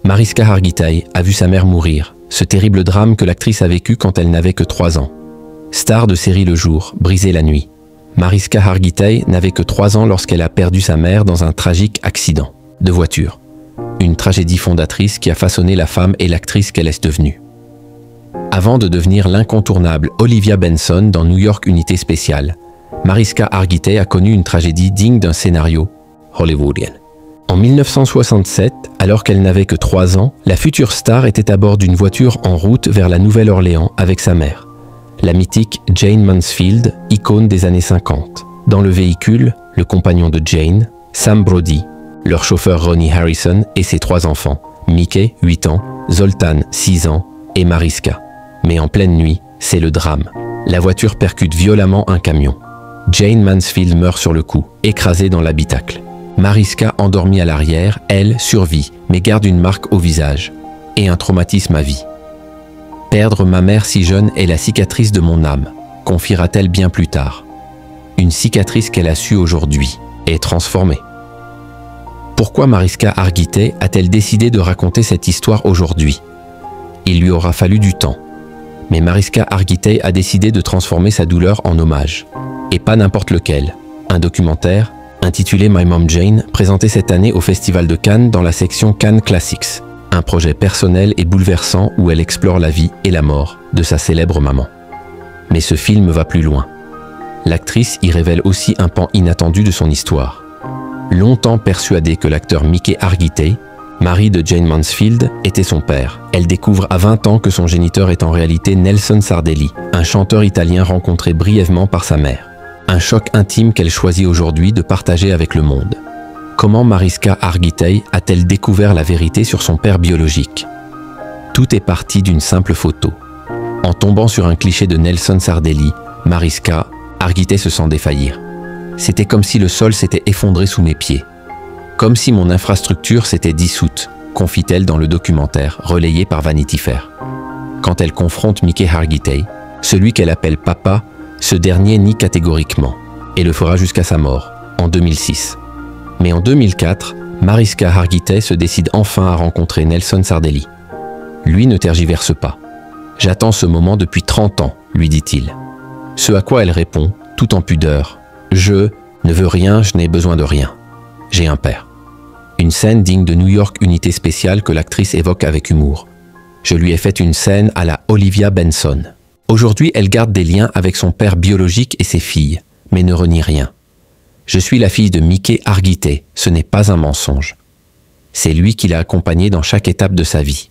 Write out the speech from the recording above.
Mariska Hargitay a vu sa mère mourir, ce terrible drame que l'actrice a vécu quand elle n'avait que 3 ans. Star de série le jour, brisée la nuit. Mariska Hargitay n'avait que 3 ans lorsqu'elle a perdu sa mère dans un tragique accident de voiture. Une tragédie fondatrice qui a façonné la femme et l'actrice qu'elle est devenue. Avant de devenir l'incontournable Olivia Benson dans New York Unité Spéciale, Mariska Hargitay a connu une tragédie digne d'un scénario hollywoodien. En 1967, alors qu'elle n'avait que 3 ans, la future star était à bord d'une voiture en route vers la Nouvelle-Orléans avec sa mère, la mythique Jayne Mansfield, icône des années 50. Dans le véhicule, le compagnon de Jayne, Sam Brody, leur chauffeur Ronnie Harrison et ses 3 enfants, Mickey, 8 ans, Zoltan, 6 ans et Mariska. Mais en pleine nuit, c'est le drame. La voiture percute violemment un camion. Jayne Mansfield meurt sur le coup, écrasée dans l'habitacle. Mariska, endormie à l'arrière, elle, survit, mais garde une marque au visage et un traumatisme à vie. Perdre ma mère si jeune est la cicatrice de mon âme, confiera-t-elle bien plus tard. Une cicatrice qu'elle a su aujourd'hui et transformée. Pourquoi Mariska Hargitay a-t-elle décidé de raconter cette histoire aujourd'hui? Il lui aura fallu du temps. Mais Mariska Hargitay a décidé de transformer sa douleur en hommage. Et pas n'importe lequel. Un documentaire, intitulé My Mom Jane, présenté cette année au Festival de Cannes dans la section Cannes Classics. Un projet personnel et bouleversant où elle explore la vie et la mort de sa célèbre maman. Mais ce film va plus loin. L'actrice y révèle aussi un pan inattendu de son histoire. Longtemps persuadée que l'acteur Mickey Hargitay, mari de Jayne Mansfield, était son père, elle découvre à 20 ans que son géniteur est en réalité Nelson Sardelli, un chanteur italien rencontré brièvement par sa mère. Un choc intime qu'elle choisit aujourd'hui de partager avec le monde. Comment Mariska Hargitay a-t-elle découvert la vérité sur son père biologique? Tout est parti d'une simple photo. En tombant sur un cliché de Nelson Sardelli, Mariska Hargitay se sent défaillir. C'était comme si le sol s'était effondré sous mes pieds. Comme si mon infrastructure s'était dissoute, confie-t-elle dans le documentaire relayé par Vanity Fair. Quand elle confronte Mickey Hargitay, celui qu'elle appelle papa, ce dernier nie catégoriquement, et le fera jusqu'à sa mort, en 2006. Mais en 2004, Mariska Hargitay se décide enfin à rencontrer Nelson Sardelli. Lui ne tergiverse pas. « J'attends ce moment depuis 30 ans », lui dit-il. Ce à quoi elle répond, tout en pudeur, « Je ne veux rien, je n'ai besoin de rien. J'ai un père. » Une scène digne de New York Unité Spéciale que l'actrice évoque avec humour. « Je lui ai fait une scène à la Olivia Benson. » Aujourd'hui, elle garde des liens avec son père biologique et ses filles, mais ne renie rien. « Je suis la fille de Mickey Hargitay, ce n'est pas un mensonge. » C'est lui qui l'a accompagnée dans chaque étape de sa vie.